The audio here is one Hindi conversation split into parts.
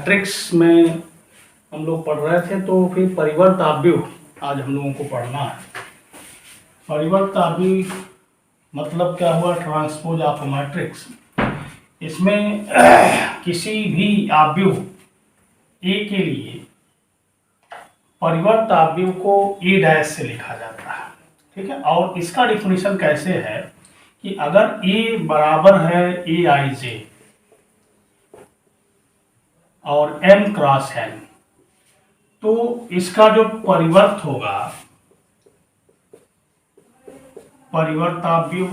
मैट्रिक्स में हम लोग पढ़ रहे थे, तो फिर परिवर्त आव्यूह आज हम लोगों को पढ़ना है। परिवर्त आव्यूह मतलब क्या हुआ? Transpose of matrix. इसमें किसी भी आव्यूह ए के लिए परिवर्त आव्यूह को ए डैश से लिखा जाता है, ठीक है। और इसका डिफिनीशन कैसे है कि अगर ए बराबर है ए आई जे और एम क्रॉस एन, तो इसका जो परिवर्त होगा, परिवर्त आव्यूह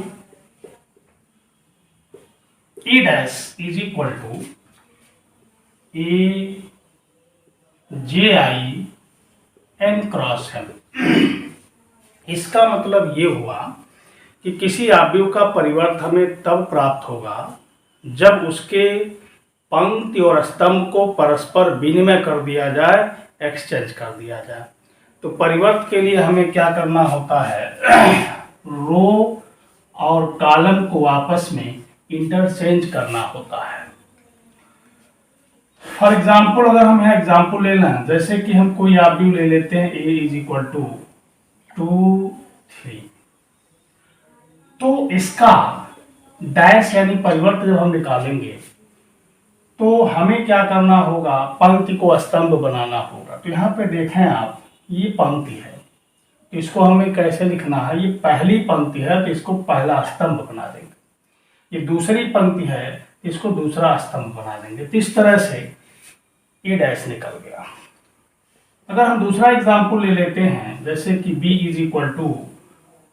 A dash is equal to A J I N cross M. इसका मतलब ये हुआ कि किसी आव्यूह का परिवर्त हमें तब प्राप्त होगा जब उसके पंक्ति और स्तंभ को परस्पर विनिमय कर दिया जाए, एक्सचेंज कर दिया जाए। तो परिवर्त के लिए हमें क्या करना होता है? रो और कॉलम को आपस में इंटरचेंज करना होता है। फॉर एग्जाम्पल, अगर हम यहाँ एग्जाम्पल ले लें, जैसे कि हम कोई आव्यूह ले लेते हैं a इज इक्वल टू 2, 3, तो इसका डैश यानी परिवर्त जब हम निकालेंगे तो हमें क्या करना होगा? पंक्ति को स्तंभ बनाना होगा। तो यहाँ पे देखें आप, ये पंक्ति है, तो इसको हमें कैसे लिखना है? ये पहली पंक्ति है तो इसको पहला स्तंभ बना देंगे। ये दूसरी पंक्ति है, इसको दूसरा स्तंभ बना देंगे। तो इस तरह से ए डैश निकल गया। अगर हम दूसरा एग्जाम्पल ले लेते हैं, जैसे कि b इज इक्वल टू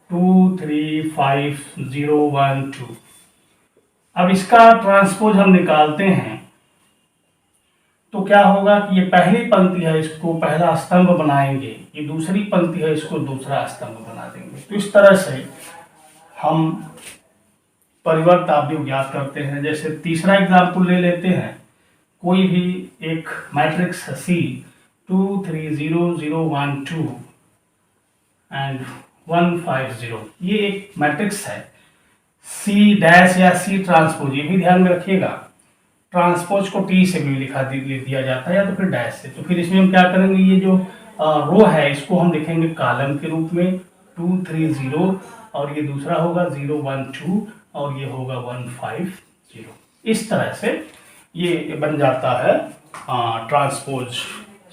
2, 3, 5, 0, 1, 2। अब इसका ट्रांसपोज हम निकालते हैं तो क्या होगा कि ये पहली पंक्ति है, इसको पहला स्तंभ बनाएंगे, ये दूसरी पंक्ति है, इसको दूसरा स्तंभ बना देंगे। तो इस तरह से हम परिवर्त आव्यूह ज्ञात करते हैं। जैसे तीसरा एग्जाम्पल ले लेते हैं, कोई भी एक मैट्रिक्स है C 2, 3, 0, 0, 1, 2 एंड 1, 5, 0। ये एक मैट्रिक्स है C डैश या C ट्रांसपोज। ये भी ध्यान में रखिएगा, ट्रांसपोज को T से भी लिखा दिया जाता है या तो फिर डैश से। तो फिर इसमें हम क्या करेंगे? ये जो रो है इसको हम लिखेंगे कॉलम के रूप में 2, 3, 0, और ये दूसरा होगा 0, 1, 2, और ये होगा 1, 5, 0। इस तरह से ये बन जाता है ट्रांसपोज।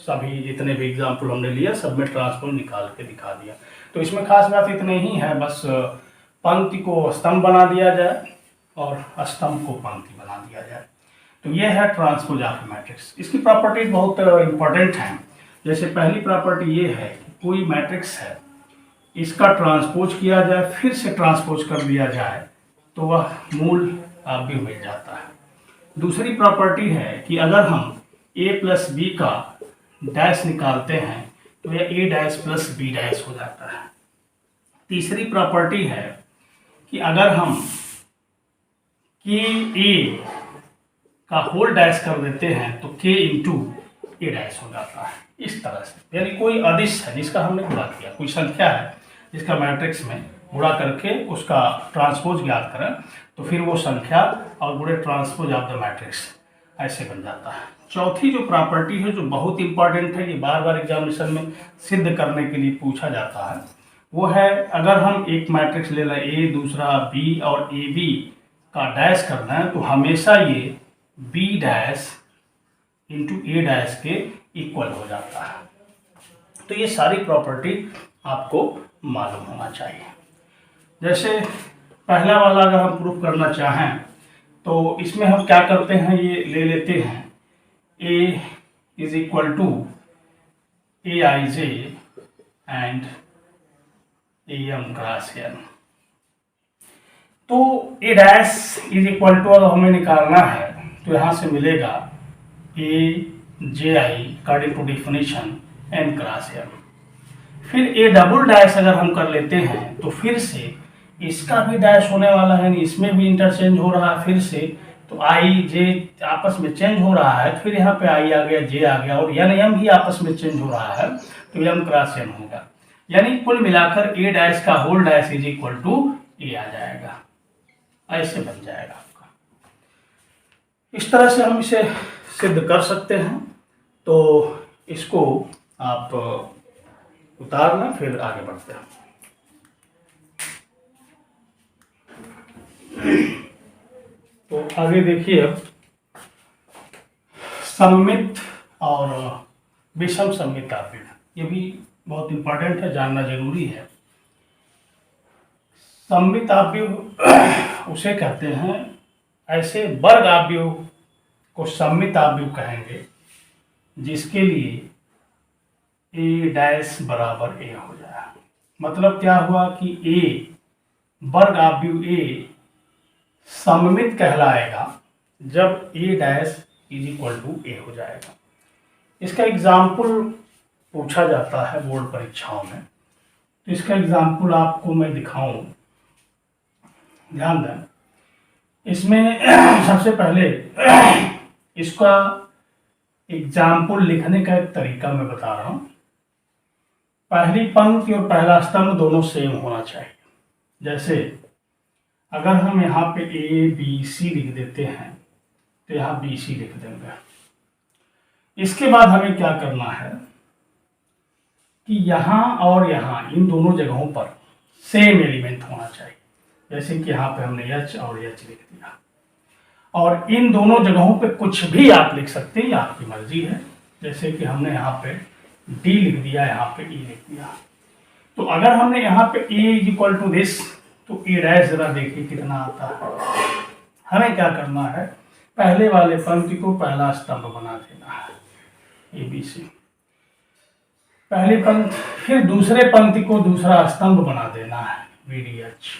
सभी जितने भी एग्जाम्पल हमने लिया सब में ट्रांसपोज निकाल के दिखा दिया। तो इसमें खास बात इतनी ही है, बस पंक्ति को स्तंभ बना दिया जाए और स्तंभ को पंक्ति बना दिया जाए। तो ये है ट्रांसपोज ऑफ मैट्रिक्स। इसकी प्रॉपर्टीज बहुत इंपॉर्टेंट हैं। जैसे पहली प्रॉपर्टी ये है कि कोई मैट्रिक्स है, इसका ट्रांसपोज किया जाए, फिर से ट्रांसपोज कर दिया जाए तो वह मूल आव्यूह मिल जाता है। दूसरी प्रॉपर्टी है कि अगर हम a प्लस बी का डैश निकालते हैं तो यह a dash plus B dash हो जाता है। तीसरी प्रॉपर्टी है कि अगर हम k a का होल डैश कर देते हैं तो k इंटू ए डैश हो जाता है। इस तरह से, यानी कोई अदिश है जिसका हमने गुणा किया, कोई संख्या है जिसका मैट्रिक्स में गुणा करके उसका ट्रांसपोज ज्ञात करें, तो फिर वो संख्या और गुणे ट्रांसपोज ऑफ द मैट्रिक्स ऐसे बन जाता है। चौथी जो प्रॉपर्टी है जो बहुत इंपॉर्टेंट है, ये बार बार एग्जामिनेशन में सिद्ध करने के लिए पूछा जाता है, वो है अगर हम एक मैट्रिक्स ले लें ए, दूसरा बी और ए बी का डैश करना है तो हमेशा ये बी डैश इंटू ए डैश के इक्वल हो जाता है। तो ये सारी प्रॉपर्टी आपको मालूम होना चाहिए। जैसे पहला वाला अगर हम प्रूफ करना चाहें तो इसमें हम क्या करते हैं, ये ले लेते हैं a is equal to A I J and A M cross N. तो A dash is equal to अगर हमें निकालना है तो यहाँ से मिलेगा A J I according to definition N cross N. फिर ए डबल डैश अगर हम कर लेते हैं तो फिर से इसका भी डैश होने वाला है, इसमें भी इंटरचेंज हो रहा है फिर से, तो आई जे आपस में चेंज हो रहा है, फिर यहाँ पे आई आ गया, जे आ गया, और एन एम भी आपस में चेंज हो रहा है, तो एम क्रॉस एन होगा। यानी कुल मिलाकर ए डैश का whole dash is equal to A आ जाएगा, ऐसे बन जाएगा आपका। इस तरह से हम इसे सिद्ध कर सकते हैं। तो इसको आप उतार लें, फिर आगे बढ़ते हैं। तो आगे देखिए, अब सममित और विषम सममित आव्यूह, ये भी बहुत इंपॉर्टेंट है, जानना जरूरी है। सममित आव्यूह उसे कहते हैं, ऐसे वर्ग आव्यूह को सममित आव्यूह कहेंगे जिसके लिए ए डैश बराबर ए हो जाए। मतलब क्या हुआ कि ए वर्ग आव्यूह ए सममित कहलाएगा जब ए डैश इज इक्वल टू ए हो जाएगा। इसका एग्जाम्पल पूछा जाता है बोर्ड परीक्षाओं में, तो इसका एग्जाम्पल आपको मैं दिखाऊं, ध्यान दें। इसमें सबसे पहले इसका एग्जाम्पल लिखने का एक तरीका मैं बता रहा हूं। पहली पंक्ति और पहला स्तंभ दोनों सेम होना चाहिए। जैसे अगर हम यहाँ पे ए बी सी लिख देते हैं तो यहाँ बी सी लिख देंगे। इसके बाद हमें क्या करना है कि यहाँ और यहाँ इन दोनों जगहों पर सेम एलिमेंट होना चाहिए। जैसे कि यहाँ पे हमने एच और एच लिख दिया, और इन दोनों जगहों पे कुछ भी आप लिख सकते हैं, आपकी मर्जी है। जैसे कि हमने यहाँ पे डी लिख दिया, यहाँ पे ई लिख दिया। तो अगर हमने यहाँ पे ए इज इक्वल टू दिस, तो ए डैश जरा देखिए कितना आता है। हमें क्या करना है, पहले वाले पंक्ति को पहला स्तंभ बना देना है, ए बी सी। पहली पंक्ति, फिर दूसरे पंक्ति को दूसरा स्तंभ बना देना है, बी डी एच।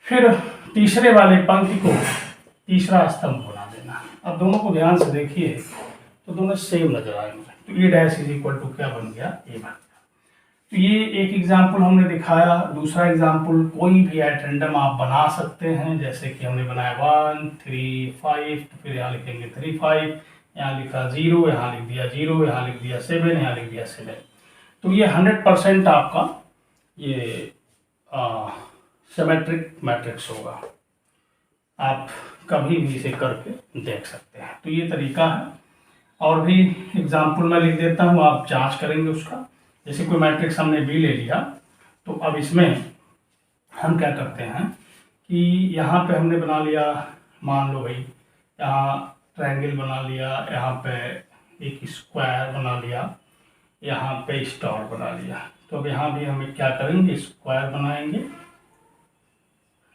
फिर तीसरे वाले पंक्ति को तीसरा स्तंभ बना देना है। अब दोनों को ध्यान से देखिए तो दोनों सेम नजर आएंगे। तो A dash is equal to क्या बन गया, ए बन गया। तो ये एक एग्जाम्पल हमने दिखाया। दूसरा एग्जाम्पल कोई भी एट रैंडम आप बना सकते हैं। जैसे कि हमने बनाया 1 3 5, तो फिर यहाँ लिखेंगे 3 5, यहाँ लिखा 0, यहाँ लिख दिया 0, यहाँ लिख दिया 7, यहाँ लिख दिया 7। तो ये 100% आपका ये सिमेट्रिक मैट्रिक्स होगा। आप कभी भी इसे करके देख सकते हैं। तो ये तरीका है। और भी एग्जाम्पल मैं लिख देता हूँ, आप जांच करेंगे उसका। जैसे कोई मैट्रिक्स हमने बी ले लिया, तो अब इसमें हम क्या करते हैं कि यहाँ पे हमने बना लिया, मान लो भाई यहाँ ट्रायंगल बना लिया, यहाँ पे एक स्क्वायर बना लिया, यहाँ पे स्टार बना लिया। तो अब यहाँ भी हमें क्या करेंगे, स्क्वायर बनाएंगे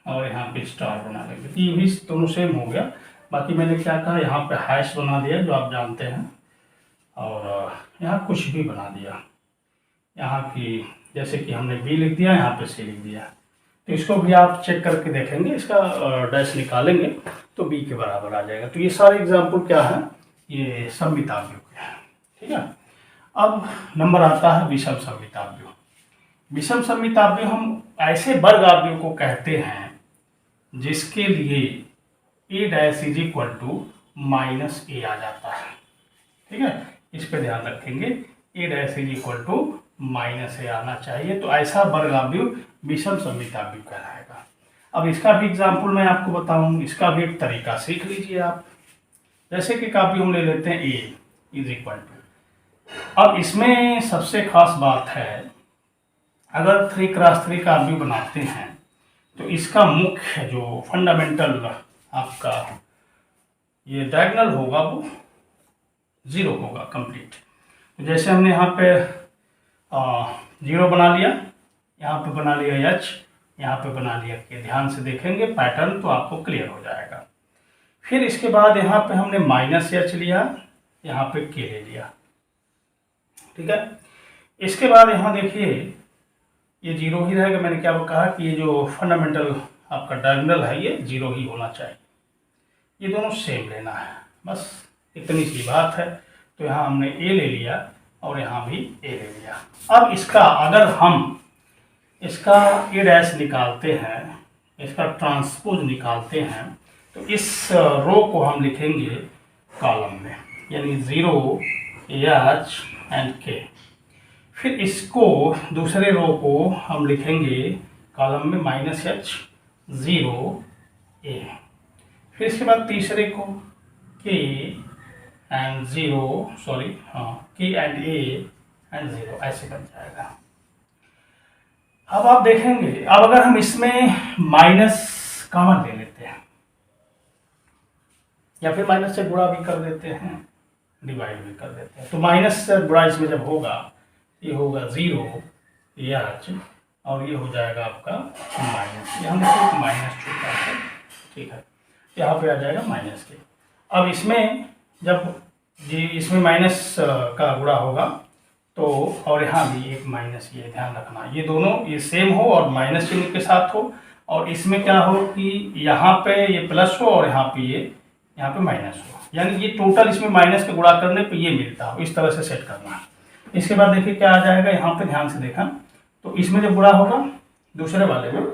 और यहाँ पे स्टार बना लेंगे। तो ये भी दोनों सेम हो गया। बाकी मैंने क्या कहा, यहाँ पे हैश बना दिया जो आप जानते हैं, और यहाँ कुछ भी बना दिया। यहाँ की जैसे कि हमने बी लिख दिया, यहाँ पे सी लिख दिया। तो इसको भी आप चेक करके देखेंगे, इसका डैश निकालेंगे तो बी के बराबर आ जाएगा। तो ये सारे एग्जाम्पल क्या है, ये सममित आव्यूह के हैं। ठीक है। अब नंबर आता है विषम सममित आव्यूह। विषम सममित आव्यूह हम ऐसे वर्ग आव्यूह को कहते हैं जिसके लिए A dash is equal to minus A आ जाता है। ठीक है, इस पे ध्यान रखेंगे, A dash is equal to minus A आना चाहिए। तो ऐसा वर्ग आव्यूह विषम सममित आव्यूह कहलाएगा। अब इसका भी एग्जाम्पल मैं आपको बताऊं, इसका भी एक तरीका सीख लीजिए आप। जैसे कि काफी हम ले लेते हैं ए इज इक्वल टू। अब इसमें सबसे खास बात है, अगर 3x3 का आव्यूह बनाते हैं तो इसका मुख्य जो फंडामेंटल आपका ये डायगोनल होगा वो 0 होगा कंप्लीट। तो जैसे हमने यहाँ पे 0 बना लिया, यहाँ पे बना लिया h, यहाँ पे बना लिया के। ध्यान से देखेंगे पैटर्न तो आपको क्लियर हो जाएगा। फिर इसके बाद यहाँ पे हमने माइनस h लिया, यहाँ पे k ले लिया। ठीक है। इसके बाद यहाँ देखिए ये 0 ही रहेगा। मैंने क्या कहा कि ये जो फंडामेंटल आपका डायगोनल है ये 0 ही होना चाहिए। ये दोनों सेम लेना है, बस इतनी सी बात है। तो यहाँ हमने ए ले लिया और यहाँ भी ए ले लिया। अब इसका अगर हम इसका ए डैश निकालते हैं, इसका ट्रांसपोज निकालते हैं, तो इस रो को हम लिखेंगे कॉलम में, यानी 0 एच एंड के। फिर इसको दूसरे रो को हम लिखेंगे कॉलम में -h 0 a। फिर इसके बाद तीसरे को के एंड ज़ीरो, सॉरी हाँ, के एंड ए एंड ज़ीरो, ऐसे बन जाएगा। अब आप देखेंगे, अब अगर हम इसमें माइनस कॉमन ले लेते हैं या फिर माइनस से गुणा भी कर देते हैं, डिवाइड भी कर देते हैं, तो माइनस से गुणा इसमें जब होगा, ये होगा ज़ीरो एच और ये हो जाएगा आपका माइनस, यहाँ देखो माइनस छोटा है, ठीक है, यहाँ पे आ जाएगा माइनस के। अब इसमें जब जी इसमें माइनस का गुणा होगा तो, और यहाँ भी एक माइनस, ये ध्यान रखना, ये दोनों ये सेम हो और माइनस चिन्ह के साथ हो, और इसमें क्या हो कि यहाँ पे ये प्लस हो और यहाँ पे माइनस हो, यानी ये टोटल इसमें माइनस के गुणा करने पे ये मिलता हो, इस तरह से सेट करना है। इसके बाद देखिए क्या आ जाएगा, यहाँ पे ध्यान से देखा तो इसमें जब गुणा होगा दूसरे वाले में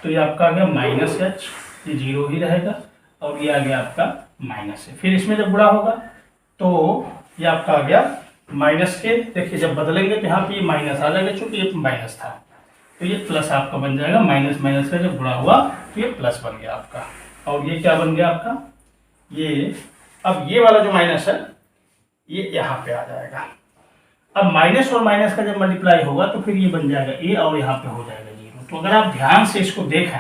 तो ये आपका आ गया माइनस एच, ये जीरो ही रहेगा, और ये आ गया आपका माइनस है। फिर इसमें जब गुणा होगा तो ये आपका आ गया माइनस के, देखिए जब बदलेंगे तो यहाँ पे ये माइनस आ जाएगा, चूंकि ये माइनस था तो ये प्लस आपका बन जाएगा, माइनस माइनस का जब गुणा हुआ तो ये प्लस बन गया आपका, और ये क्या बन गया आपका, ये अब ये वाला जो माइनस है ये यहाँ पे आ जाएगा। अब माइनस और माइनस का जब मल्टीप्लाई होगा तो फिर ये बन जाएगा ए और यहाँ पे हो जाएगा जीरो। तो अगर आप ध्यान से इसको देखें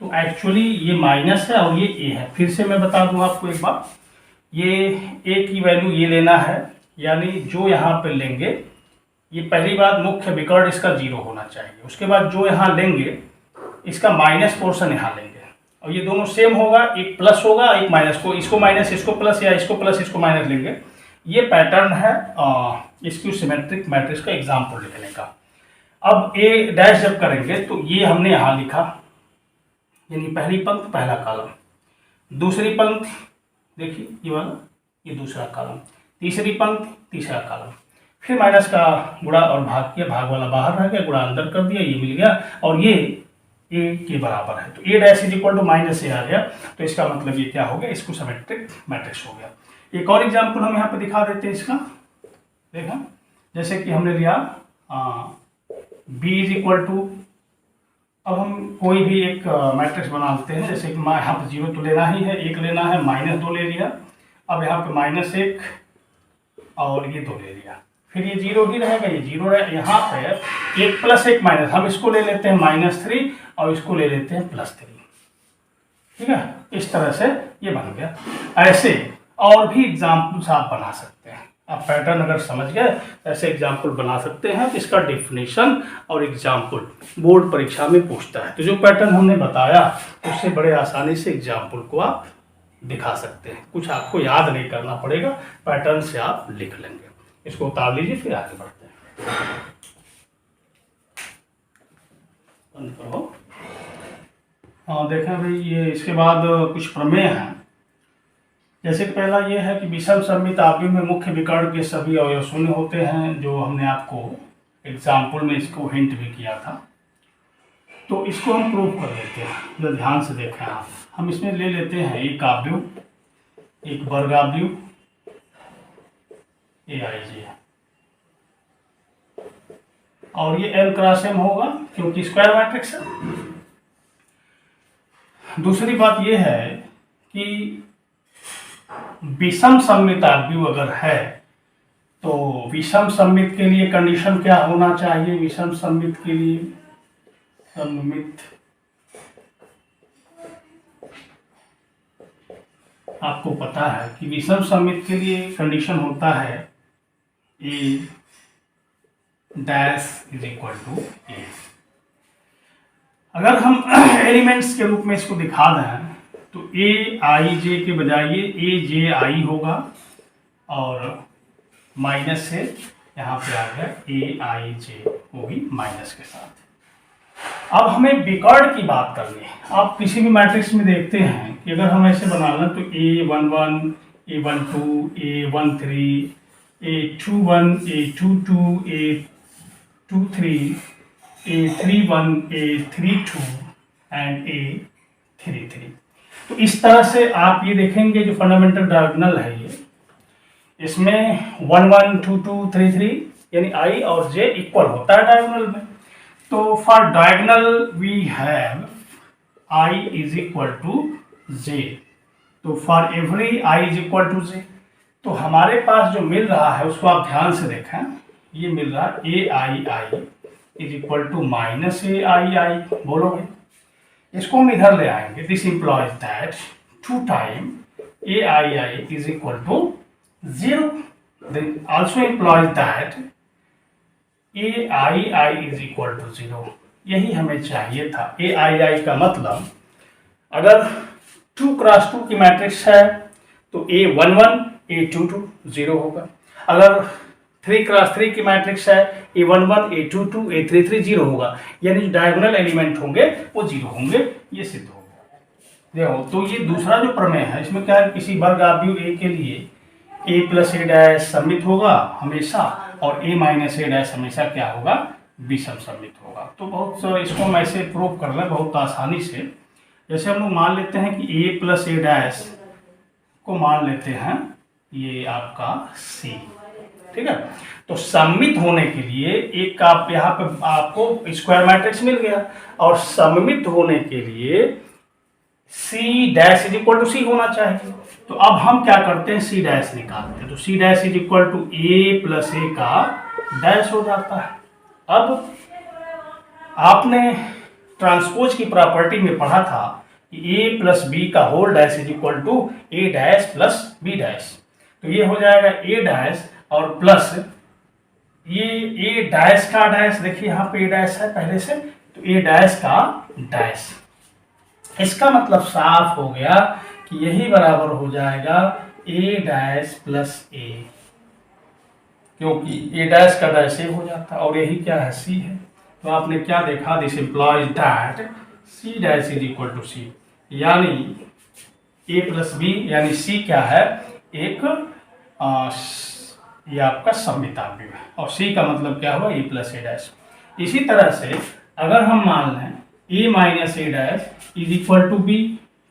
तो एक्चुअली ये माइनस है और ये ए है। फिर से मैं बता दूं आपको एक बात, ये ए की वैल्यू ये लेना है, यानी जो यहाँ पे लेंगे, ये पहली बात मुख्य विकर्ण इसका जीरो होना चाहिए। उसके बाद जो यहाँ लेंगे इसका माइनस पोर्शन यहाँ लेंगे, और ये दोनों सेम होगा, एक प्लस होगा एक माइनस, को इसको माइनस इसको प्लस, या इसको प्लस इसको माइनस लेंगे। ये पैटर्न है स्क्यू सिमेट्रिक मैट्रिक्स का एग्जाम्पल लिखने का। अब ए डैश जब करेंगे तो ये हमने यहाँ लिखा, यानी पहली पंक्ति पहला कॉलम, दूसरी पंक्ति देखिए ये वाला, ये दूसरा कॉलम, तीसरी पंक्ति तीसरा कॉलम, फिर माइनस का गुणा और भाग किया, भाग वाला बाहर रह गया, गुणा अंदर कर दिया, ये मिल गया, और ये ए के बराबर है, तो A dash is equal to minus A आ गया। तो इसका मतलब ये क्या हो गया, इसको सिमेट्रिक मैट्रिक्स हो गया। एक और एग्जाम्पल हम यहाँ पे दिखा देते हैं इसका, देखा, जैसे कि हमने लिया बी इज इक्वल टू, अब हम कोई भी एक मैट्रिक्स बना लेते हैं, जैसे कि यहाँ पे जीरो तो लेना ही है, एक लेना है, माइनस दो ले लिया, अब यहाँ पे माइनस एक और ये दो ले लिया, फिर ये जीरो ही रहेगा, ये जीरो रहे, यहाँ पे एक प्लस एक माइनस, हम इसको ले लेते हैं माइनस थ्री और इसको ले लेते हैं प्लस थ्री, ठीक है, इस तरह से ये बन गया। ऐसे और भी एग्जाम्पल्स आप बना सकते हैं, आप पैटर्न अगर समझ गए ऐसे एग्जाम्पल बना सकते हैं। इसका डेफिनेशन और एग्जाम्पल बोर्ड परीक्षा में पूछता है, तो जो पैटर्न हमने बताया उससे बड़े आसानी से एग्जाम्पल को आप दिखा सकते हैं, कुछ आपको याद नहीं करना पड़ेगा, पैटर्न से आप लिख लेंगे। इसको उतार लीजिए, फिर आगे बढ़ते हैं। बंद करो। हाँ देखें भाई, ये इसके बाद कुछ प्रमेय हैं। जैसे कि पहला ये है कि विषम सममित आव्यूह में मुख्य विकर्ण के सभी अवयव शून्य होते हैं, जो हमने आपको एग्जाम्पल में इसको हिंट भी किया था। तो इसको हम प्रूव कर लेते हैं, जरा ध्यान से देखें आप। हम इसमें ले लेते हैं एक आव्यूह, एक वर्ग आव्यूह AIJ, और ये m क्रॉस m होगा क्योंकि स्क्वायर मैट्रिक्स है। दूसरी बात ये है कि विषम सममित आव्यूह अगर है तो विषम सममित के लिए कंडीशन क्या होना चाहिए, विषम सममित के लिए सममित आपको पता है कि विषम सममित के लिए कंडीशन होता है ए डैश इज इक्वल टू ए। अगर हम एलिमेंट्स के रूप में इसको दिखा दें तो AIJ के बजाय ये AJI होगा, और माइनस से यहाँ पे आ गया AIJ, वो भी माइनस के साथ। अब हमें विकर्ण की बात करनी है। आप किसी भी मैट्रिक्स में देखते हैं कि अगर हम ऐसे बना लें तो A11, A12, A13, A21, A22, A23, A31, A32 and A33। तो इस तरह से आप ये देखेंगे जो फंडामेंटल डायगोनल है ये, इसमें 1 1 2 2 3 3 यानी I और J इक्वल होता है डायगोनल में। तो for diagonal we have I is equal to J, तो for every I is equal to J, तो हमारे पास जो मिल रहा है उसको आप ध्यान से देखें, ये मिल रहा है A I I is equal to minus A I I, बोलोगे, इसको हम इधर ले आएंगे, this implies that 2 time A I I is equal to 0, then also implies that A I I is equal to 0, यही हमें चाहिए था। ए आई आई का मतलब अगर 2 क्रॉस 2 की मैट्रिक्स है तो A11 A22 0 होगा, अगर 3 क्रॉस 3 की मैट्रिक्स है A11 A22 A33 0 होगा, यानी जो डायगोनल एलिमेंट होंगे वो 0 होंगे, ये सिद्ध हो गया। देखो तो ये दूसरा जो प्रमेय है इसमें क्या है, किसी वर्ग आव्यूह A के लिए A प्लस ए डैश सममित होगा हमेशा, और A माइनस ए डैश हमेशा क्या होगा, विषम सममित होगा। तो बहुत इसको हम ऐसे प्रूव कर लें बहुत आसानी से, जैसे हम लोग मान लेते हैं कि A प्लस ए डैश को मान लेते हैं ये आपका C, ठीक है। तो सममित होने के लिए एक आप यहाँ पे आपको स्क्वायर मैट्रिक्स मिल गया, और सममित होने के लिए C dash is equal to C होना चाहिए। तो अब हम क्या करते हैं, C डैश निकालते हैं, तो C dash is equal to A plus A का डैश हो जाता है। अब आपने ट्रांसपोज की प्रॉपर्टी में पढ़ा था कि A प्लस बी का whole dash is equal to A dash plus B dash, तो ये हो जाएगा A डैश और प्लस ये A डैश का डैश, देखिए यहाँ पे A डैश है पहले से, तो A डैश का डैश, इसका मतलब साफ हो गया कि यही बराबर हो जाएगा A डैश प्लस A, क्योंकि A डैश का डैश A हो जाता है और यही क्या है, C है। तो आपने क्या देखा, this implies that C dash is equal to C, यानी A प्लस बी यानी C क्या है, एक ये आपका सममित आव्यूह है, और C का मतलब क्या हुआ, A प्लस ए डैश। इसी तरह से अगर हम मान लें A minus A dash is equal to B,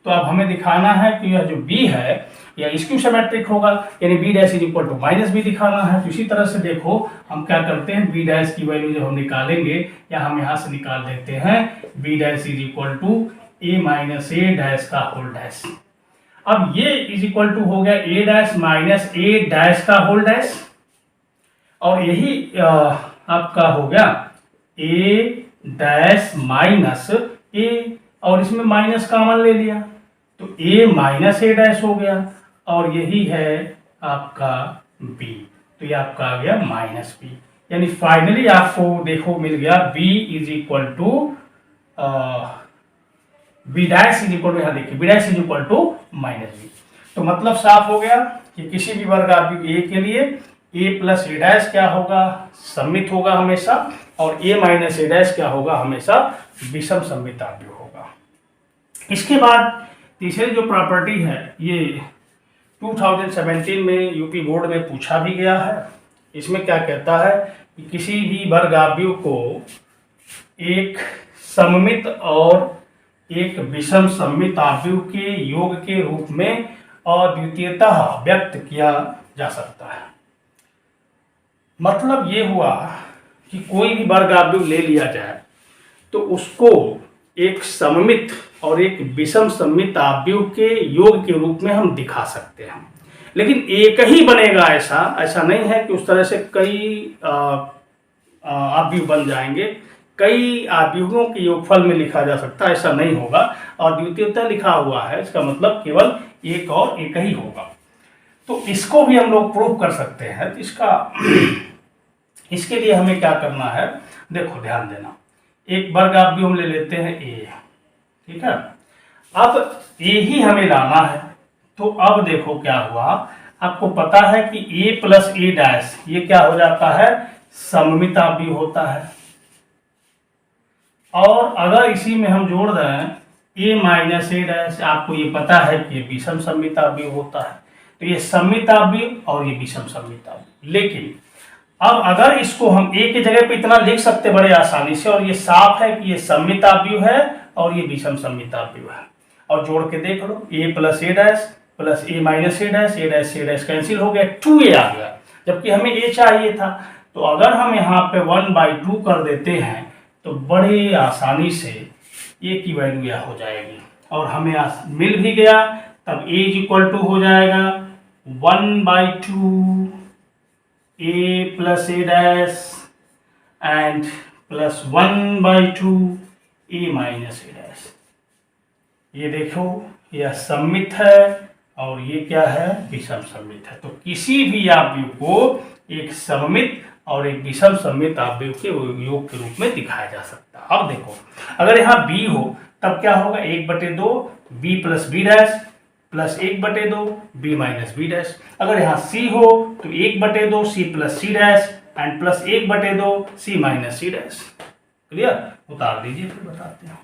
तो अब हमें दिखाना है कि यह जो B है या स्क्यू सिमेट्रिक होगा, यानी B dash is equal to minus B दिखाना है। तो इसी तरह से देखो हम क्या करते हैं, B डैश की वैल्यू जब हम निकालेंगे या हम यहाँ से निकाल देते हैं B dash is equal to A minus A dash का होल डैश। अब ये इज इक्वल टू हो गया A dash minus A dash का होल डैश, और यही आपका हो गया A डैश माइनस ए, और इसमें माइनस कॉमन ले लिया तो A माइनस ए डैश हो गया, और यही है आपका B, तो ये आपका आ गया माइनस B, यानी फाइनली आपको देखो मिल गया B is equal to B dash is equal to, यहाँ देखिए B dash is equal to minus B। तो मतलब साफ हो गया कि किसी भी वर्ग आव्यूह A के लिए A प्लस ए डैश क्या होगा, सममित होगा हमेशा, और A माइनस ए डैश क्या होगा, हमेशा विषम सममित आव्यूह होगा। इसके बाद तीसरी जो प्रॉपर्टी है ये 2017 में यूपी बोर्ड में पूछा भी गया है। इसमें क्या कहता है कि किसी भी वर्ग आव्यूह को एक सममित और एक विषम सममित आव्यूह के योग के रूप में अद्वितीयतः व्यक्त किया जा सकता है। मतलब ये हुआ कि कोई भी वर्ग आव्यूह ले लिया जाए तो उसको एक सममित और एक विषम सममित आव्यूह के योग के रूप में हम दिखा सकते हैं, लेकिन एक ही बनेगा ऐसा नहीं है कि उस तरह से कई आव्यूह बन जाएंगे, कई आव्यूहों के योगफल में लिखा जा सकता है, ऐसा नहीं होगा। और द्वितीयता लिखा हुआ है, इसका मतलब केवल एक और एक ही होगा। तो इसको भी हम लोग प्रूव कर सकते हैं। तो इसके लिए हमें क्या करना है, देखो ध्यान देना, एक वर्ग आव्यूह हम ले लेते हैं A, ठीक है। अब A ही हमें लाना है, तो अब देखो क्या हुआ, आपको पता है कि A प्लस ए डैश ये क्या हो जाता है, सममित आव्यूह होता है, और अगर इसी में हम जोड़ दें A माइनस ए डैश, आपको ये पता है कि ये विषम सममित आव्यूह होता है। तो ये सममित आव्यूह और ये विषम सममित आव्यूह, लेकिन अब अगर इसको हम A की जगह पे इतना लिख सकते बड़े आसानी से, और ये साफ है कि ये सममित आव्यूह है और ये विषम सममित आव्यूह है, और जोड़ के देख लो A plus A dash plus A minus A dash, A dash से डैश कैंसिल हो गया, 2A आ गया, जबकि हमें A चाहिए था। तो अगर हम यहाँ पे 1/2 कर देते हैं तो बड़ी आसानी से A की वैल्यू यह हो जाएगी, और हमें मिल भी गया तब a इज इक्वल टू हो जाएगा 1/2 a plus a dash and plus 1/2 a minus a dash. ये देखो यह सममित है और ये क्या है, विषम सममित है। तो किसी भी आव्यूह को एक सममित और एक विषम सममित आव्यूह के योग के रूप में दिखाया जा सकता है। अब देखो अगर यहाँ b हो तब क्या होगा, 1/2 b plus b dash plus 1/2 b minus b dash. अगर यहाँ c हो तो 1/2 c plus c dash and plus 1/2 c minus c dash. Clear, उतार दीजिए फिर बताते हैं।